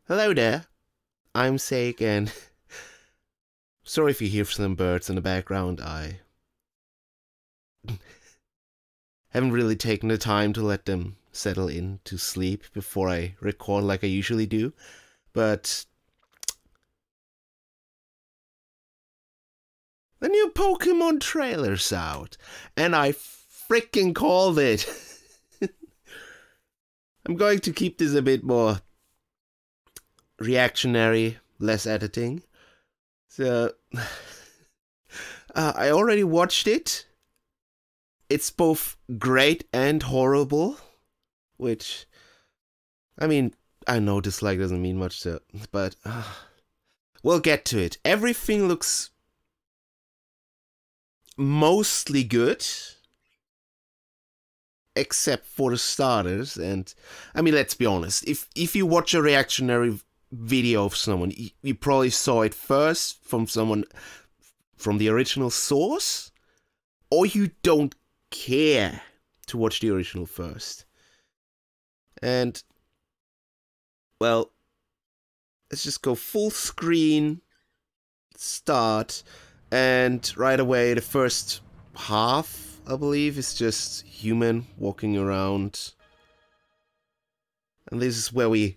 Hello there, I'm Zeyc, and sorry if you hear some birds in the background. I haven't really taken the time to let them settle in to sleep before I record like I usually do, but the new Pokemon trailer's out, and I freaking called it. I'm going to keep this a bit more reactionary, less editing. So, I already watched it. It's both great and horrible, which, I mean, I know dislike doesn't mean much, so, but we'll get to it. Everything looks mostly good, except for the starters. And I mean, let's be honest, if you watch a reactionary video of someone, you probably saw it first from someone from the original source, or you don't care to watch the original first. And well, let's just go full screen, start, and right away the first half, I believe, is just human walking around. And this is where we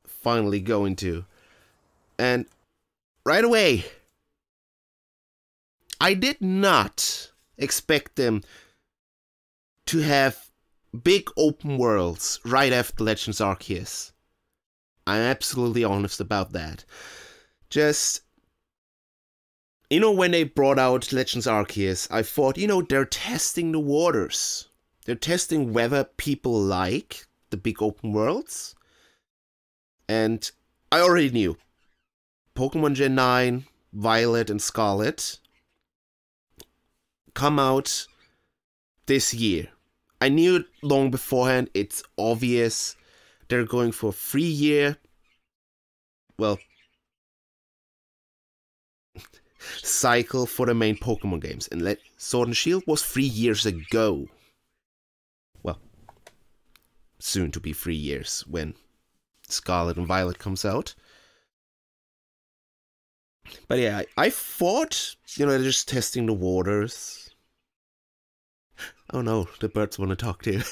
finally go into. And right away, I did not expect them to have big open worlds right after Legends Arceus. I'm absolutely honest about that. Just, you know, when they brought out Legends Arceus, I thought, you know, they're testing the waters. They're testing whether people like the big open worlds. And I already knew. Pokemon Gen 9, Violet and Scarlet come out this year. I knew it long beforehand. It's obvious. They're going for a 3-year, well, cycle for the main Pokemon games. And Sword and Shield was 3 years ago. Well, soon to be 3 years when Scarlet and Violet comes out. But yeah, I thought, you know, they're just testing the waters. Oh no, the birds want to talk to you.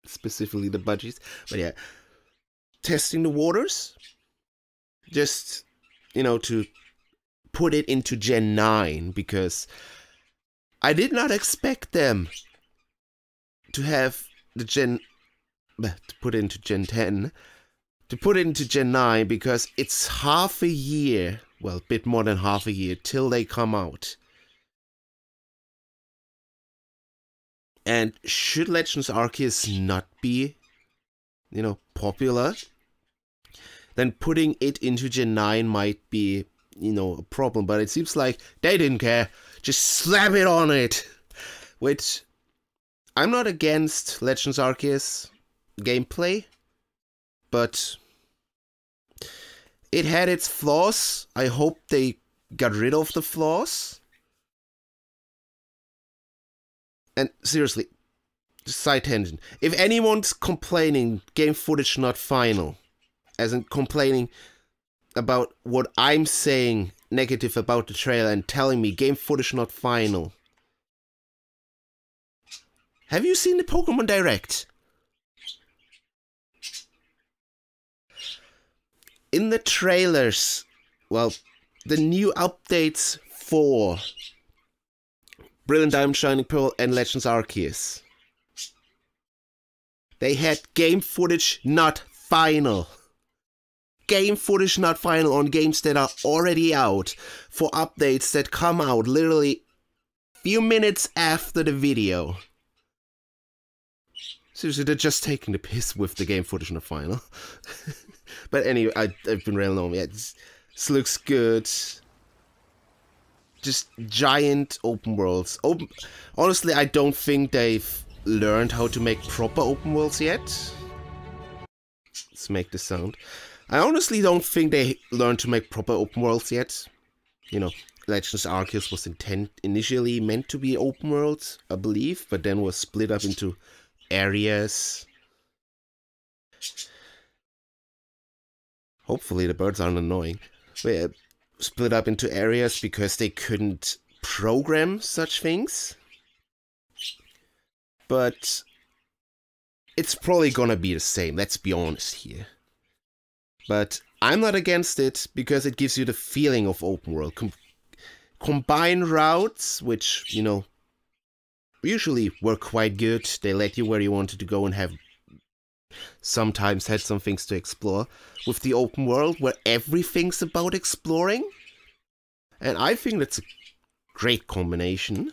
Specifically the budgies. But yeah, testing the waters. Just, you know, to put it into Gen 9, because I did not expect them to have the to put it into Gen 10. To put it into Gen 9, because it's half a year, well, a bit more than half a year, till they come out. And should Legends Arceus not be, you know, popular, then putting it into Gen 9 might be, you know, a problem. But it seems like they didn't care. Just slap it on it. Which, I'm not against Legends Arceus gameplay, but it had its flaws. I hope they got rid of the flaws. And seriously, just side tangent. If anyone's complaining game footage not final, as in complaining about what I'm saying negative about the trailer and telling me game footage not final, have you seen the Pokemon Direct? In the trailers, well, the new updates for Brilliant Diamond, Shining Pearl and Legends Arceus, they had game footage not final. Game footage not final on games that are already out, for updates that come out literally few minutes after the video. Seriously, they're just taking the piss with the game footage not final. But anyway, I've been railing on. Yeah, this looks good. Just giant open worlds. Honestly, I don't think they've learned how to make proper open worlds yet. Let's make this sound. I honestly don't think they learned to make proper open worlds yet. You know, Legends Arceus was initially meant to be open worlds, I believe, but then was split up into areas. Hopefully the birds aren't annoying. We're split up into areas because they couldn't program such things. But it's probably gonna be the same, let's be honest here. But I'm not against it because it gives you the feeling of open world. Combine routes, which, you know, usually were quite good. They led you where you wanted to go and have sometimes had some things to explore, with the open world where everything's about exploring. And I think that's a great combination.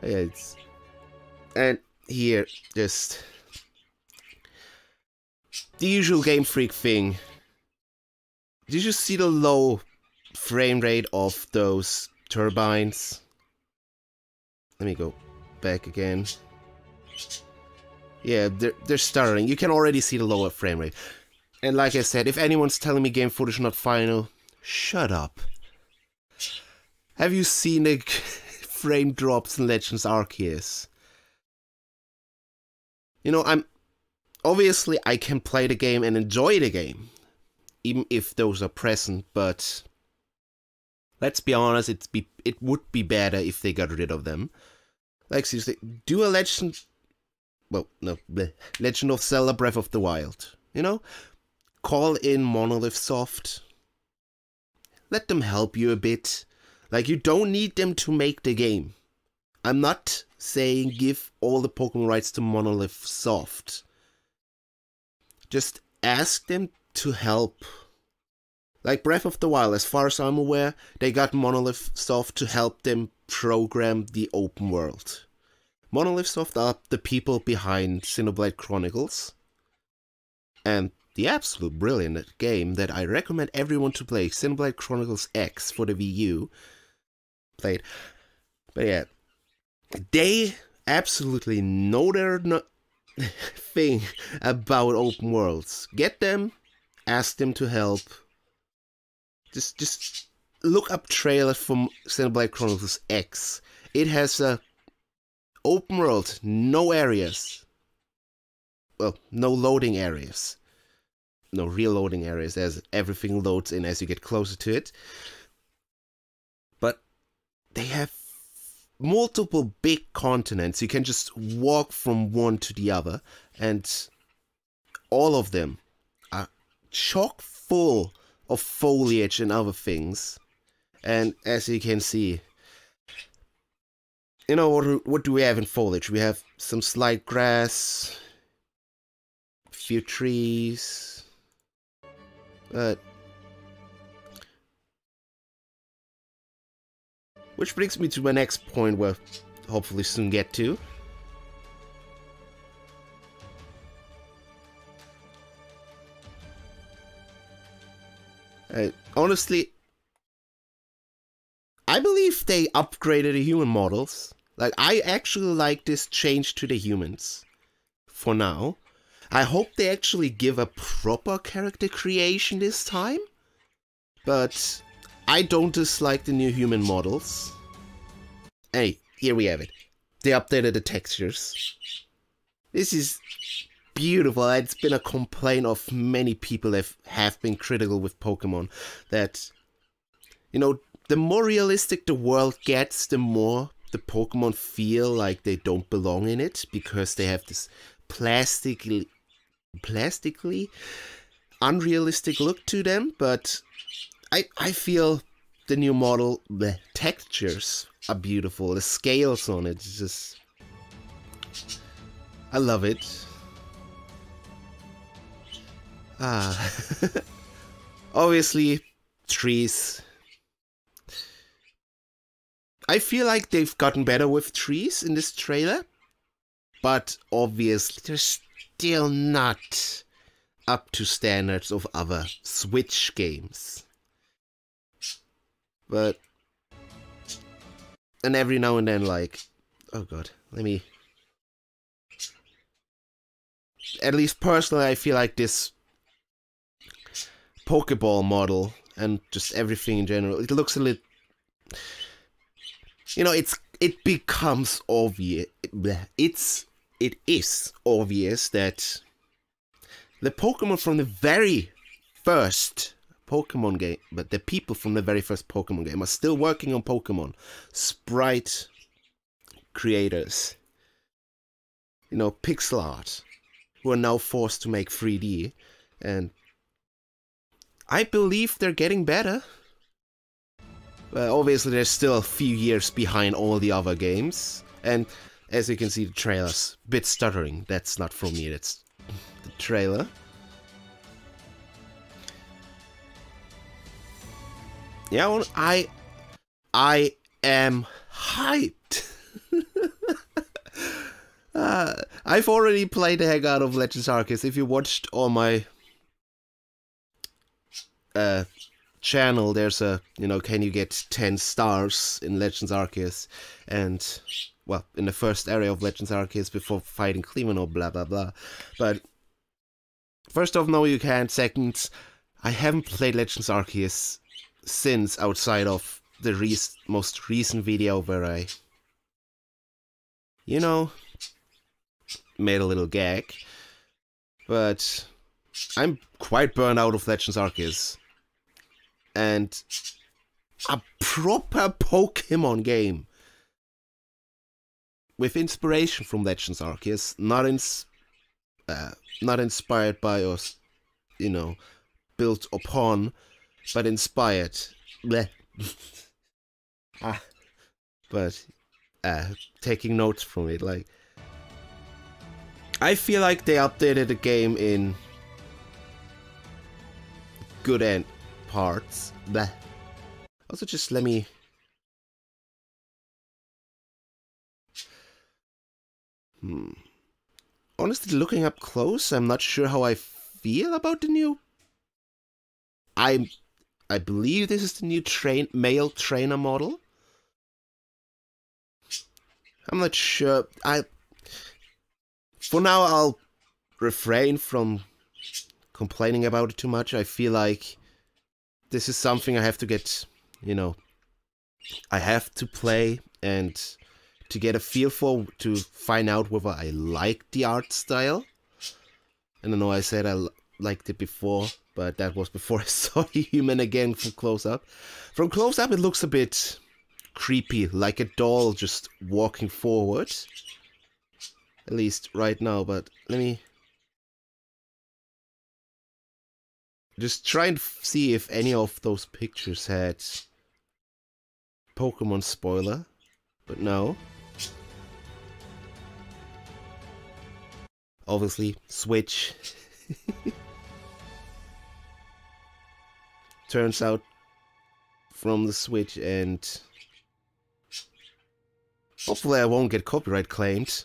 And here, just the usual Game Freak thing. Did you see the low frame rate of those turbines? Let me go back again. Yeah, they're stuttering. You can already see the lower frame rate. And like I said, if anyone's telling me game footage not final, shut up. Have you seen the frame drops in Legends Arceus? You know, obviously I can play the game and enjoy the game, even if those are present, but let's be honest, it would be better if they got rid of them. Like, seriously, do a Legend of Zelda Breath of the Wild, you know? Call in Monolith Soft. Let them help you a bit. Like, you don't need them to make the game. I'm not saying give all the Pokemon rights to Monolith Soft. Just ask them to help. Like Breath of the Wild, as far as I'm aware, they got Monolith Soft to help them program the open world. Monolith Soft are the people behind Xenoblade Chronicles. And the absolute brilliant game that I recommend everyone to play, Xenoblade Chronicles X for the Wii U. Played. But yeah, they absolutely know their thing about open worlds. Get them, ask them to help. Just look up trailers from Xenoblade Chronicles X. It has a open world, no areas. Well, no loading areas. No real loading areas, as everything loads in as you get closer to it. But they have multiple big continents. You can just walk from one to the other, and all of them are chock full of foliage and other things. And as you can see, you know, what do we have in foliage? We have some slight grass, a few trees, which brings me to my next point, where hopefully soon get to. Honestly, I believe they upgraded the human models. Like, I actually like this change to the humans. For now. I hope they actually give a proper character creation this time. But I don't dislike the new human models. Hey, here we have it. They updated the textures. This is beautiful. It's been a complaint of many people that have been critical with Pokemon. That, you know, the more realistic the world gets, the more the Pokemon feel like they don't belong in it. Because they have this plastically unrealistic look to them. But I feel the new model, the textures are beautiful. The scales on it, just, I love it. Obviously, trees. I feel like they've gotten better with trees in this trailer, but obviously they're still not up to standards of other Switch games. But, and every now and then, like, oh god, at least personally, I feel like this Pokeball model and just everything in general, it looks a little, you know, it becomes obvious. It is obvious that the Pokemon from the very first Pokemon game, but the people from the very first Pokemon game are still working on Pokemon. Sprite creators, you know, pixel art, who are now forced to make 3D, and I believe they're getting better. Obviously, they're still a few years behind all the other games, and as you can see, the trailer's a bit stuttering. That's not from me, that's the trailer. Yeah, I am hyped. I've already played the heck out of Legends Arceus. If you watched all my channel, there's a, you know, can you get 10 stars in Legends Arceus, and well, in the first area of Legends Arceus before fighting Cleveland or blah blah blah. But first off, no, you can't. Second, I haven't played Legends Arceus since, outside of the most recent video where I, you know, made a little gag. But I'm quite burned out of Legends Arceus. And a proper Pokemon game with inspiration from Legends Arceus, not inspired by or, you know, built upon, but inspired. Bleh. But taking notes from it, like, I feel like they updated the game in good end parts. Bleh. Also, just let me. Honestly, looking up close, I'm not sure how I feel about the new. I believe this is the new male trainer model. I'm not sure. For now, I'll refrain from complaining about it too much. I feel like this is something I have to get, you know, I have to play and to get a feel for, to find out whether I like the art style. And I know I said I liked it before, but that was before I saw the human again from close up. From close up, it looks a bit creepy, like a doll just walking forward. At least right now, but let me just try and see if any of those pictures had Pokemon spoiler, but no. Obviously, Switch. Turns out from the Switch, and hopefully I won't get copyright claimed.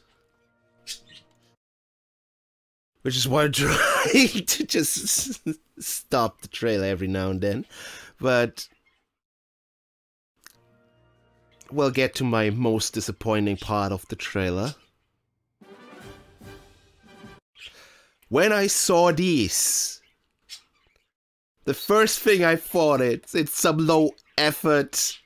Which is why I'm trying to just stop the trailer every now and then. But we'll get to my most disappointing part of the trailer. When I saw these, the first thing I thought it's some low effort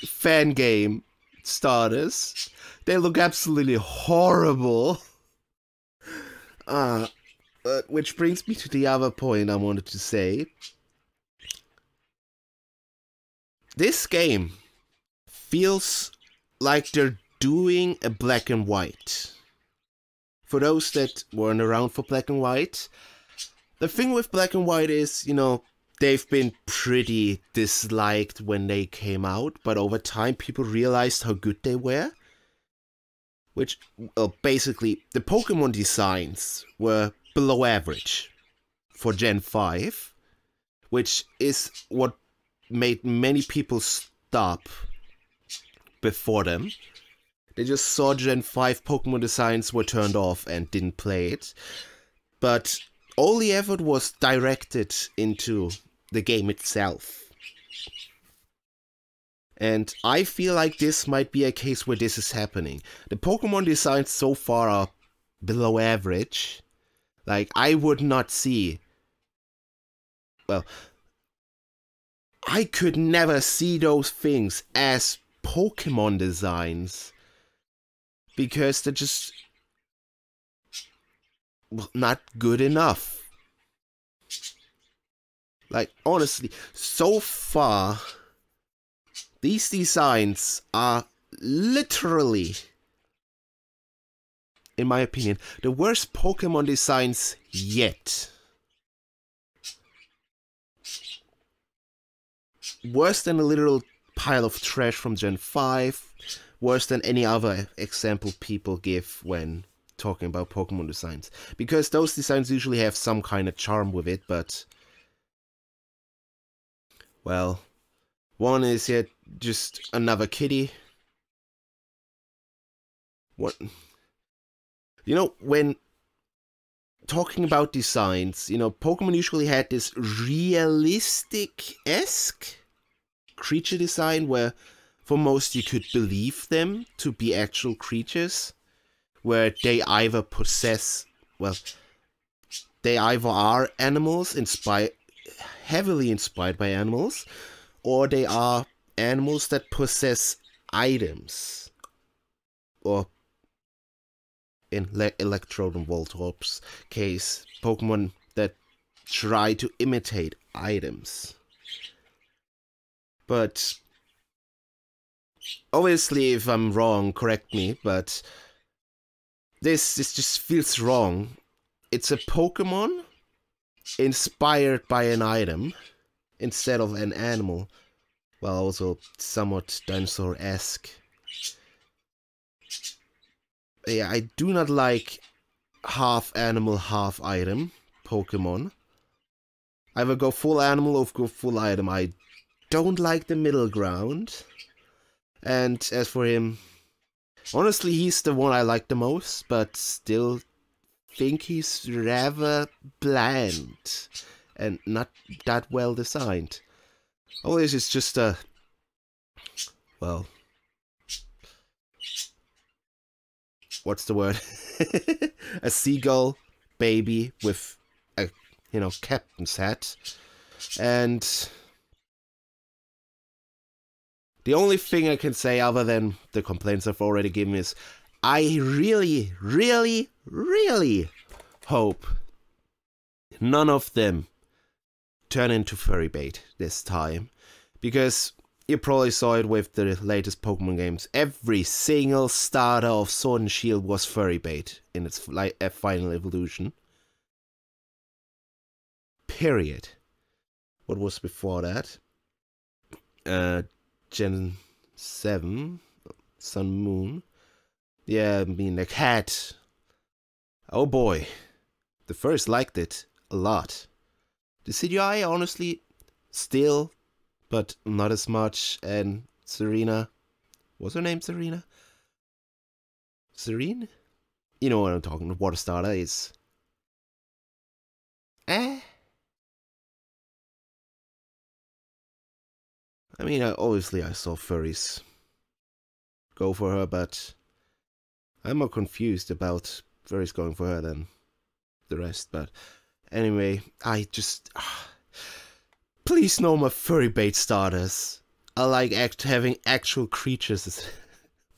fan game starters. They look absolutely horrible. Which brings me to the other point I wanted to say. This game feels like they're doing a black and white. For those that weren't around for black and white, the thing with black and white is, you know, they've been pretty disliked when they came out, but over time people realized how good they were. Which, basically, the Pokemon designs were below average for Gen 5, which is what made many people stop before them. They just saw Gen 5 Pokemon designs were turned off and didn't play it. But all the effort was directed into the game itself. And I feel like this might be a case where this is happening. The Pokemon designs so far are below average. Like, I would not see... Well, I could never see those things as Pokemon designs. Because they're just... well, not good enough. Like, honestly, so far, these designs are literally, in my opinion, the worst Pokemon designs yet. Worse than a literal pile of trash from Gen 5. Worse than any other example people give when talking about Pokemon designs. Because those designs usually have some kind of charm with it, but... well, one is yet just another kitty. What? You know, when talking about designs, you know, Pokemon usually had this realistic-esque creature design where for most you could believe them to be actual creatures, where they either possess, well, they either are animals heavily inspired by animals, or they are animals that possess items, or in Electrode and Voltorb's case, Pokemon that try to imitate items. But obviously, if I'm wrong, correct me, but this just feels wrong. It's a Pokemon inspired by an item instead of an animal. Well, also somewhat dinosaur-esque. Yeah, I do not like half animal, half item Pokemon. Either go full animal or go full item. I don't like the middle ground. And as for him, honestly, he's the one I like the most, but still think he's rather bland and not that well designed. Oh, this is just a... well... what's the word? A seagull baby with a, you know, captain's hat. And the only thing I can say other than the complaints I've already given is I really, really, really hope none of them turn into furry bait this time. Because you probably saw it with the latest Pokemon games. Every single starter of Sword and Shield was furry bait in its final evolution. Period. What was before that? Gen 7, Sun Moon. Yeah, I mean, the cat. Oh boy. The first liked it a lot. The CGI, honestly, still, but not as much. And Serena, what's her name? Serena? Serene? You know what I'm talking about. Water starter is... I mean, obviously I saw furries go for her, but I'm more confused about furries going for her than the rest. But anyway, I just... please no more furry bait starters. I like having actual creatures as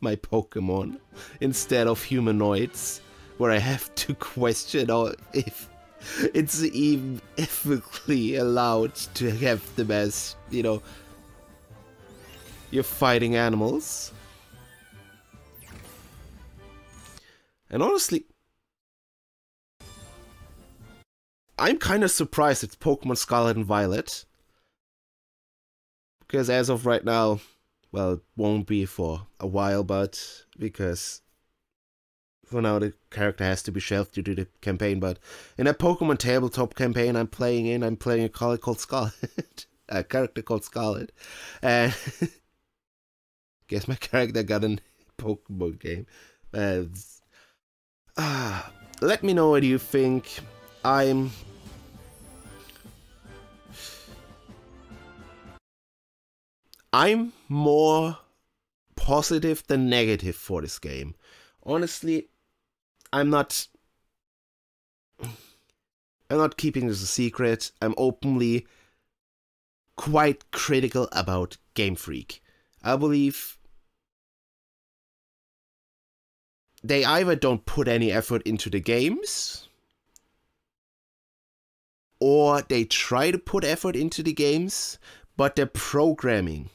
my Pokemon instead of humanoids, where I have to question if it's even ethically allowed to have them as, you know, you're fighting animals. And honestly, I'm kind of surprised it's Pokemon Scarlet and Violet. Because as of right now, well, it won't be for a while, but because for now the character has to be shelved due to the campaign. But in a Pokemon tabletop campaign I'm playing a character called Scarlet. A character called Scarlet. And guess my character got a Pokemon game. Let me know what you think. I'm more positive than negative for this game. Honestly, I'm not keeping this a secret. I'm openly quite critical about Game Freak. I believe they either don't put any effort into the games, or they try to put effort into the games, but their programming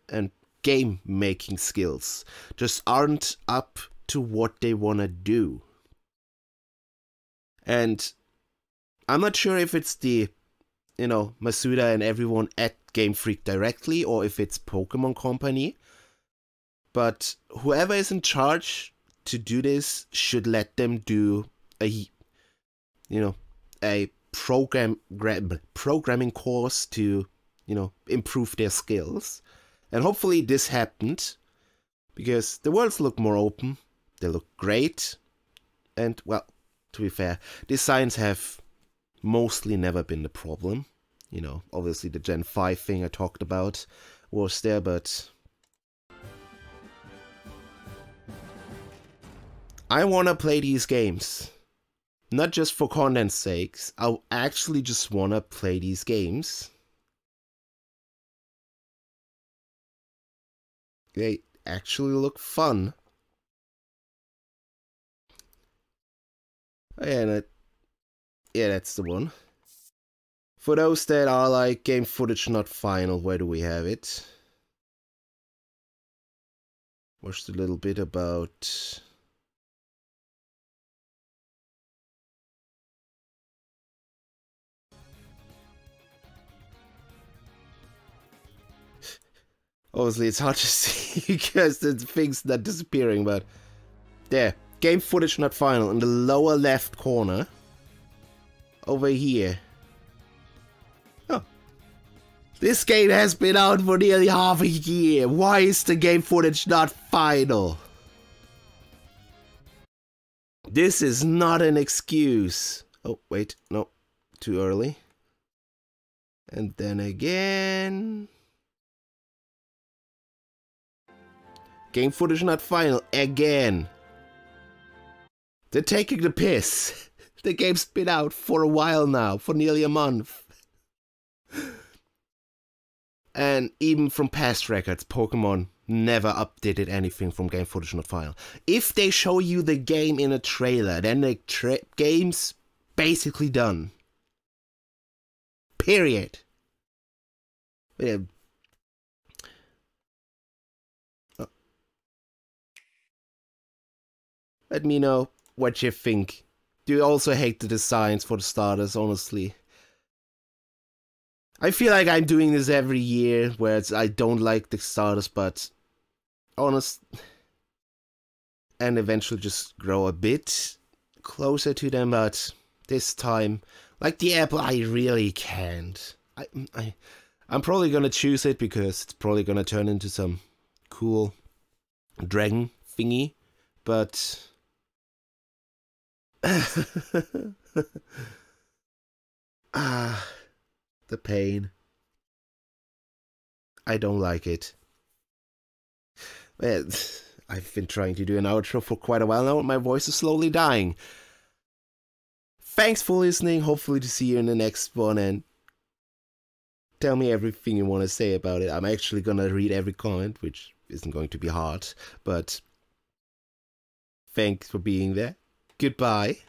and game making skills just aren't up to what they want to do. And I'm not sure if it's the, Masuda and everyone at Game Freak directly, or if it's Pokemon Company. But whoever is in charge to do this should let them do a programming course to, improve their skills. And hopefully this happened, because the worlds look more open, they look great, and, well, to be fair, designs have mostly never been the problem. Obviously the Gen 5 thing I talked about was there, but I want to play these games. Not just for content's sakes, I actually just want to play these games. They actually look fun. Oh, yeah, that's the one. For those that are like, game footage not final, where do we have it? Watched a little bit about... Obviously, it's hard to see because the thing's not disappearing, but... There. Game footage not final in the lower left corner. Over here. Oh. This game has been out for nearly half a year. Why is the game footage not final? This is not an excuse. Oh, wait. No. Too early. And then again... Game footage not final again. They're taking the piss. The game's been out for a while now, for nearly a month. And even from past records, Pokemon never updated anything from game footage not final. If they show you the game in a trailer, then the game's basically done. Period. Yeah. Let me know what you think. Do you also hate the designs for the starters, honestly? I feel like I'm doing this every year, where I don't like the starters, but... honest... and eventually just grow a bit closer to them, but this time... like the apple, I really can't. I'm probably gonna choose it, because it's probably gonna turn into some cool dragon thingy, but... the pain. I don't like it. Well, I've been trying to do an outro for quite a while now, and my voice is slowly dying. Thanks for listening. Hopefully to see you in the next one, and tell me everything you want to say about it. I'm actually gonna read every comment, which isn't going to be hard, but thanks for being there. Goodbye.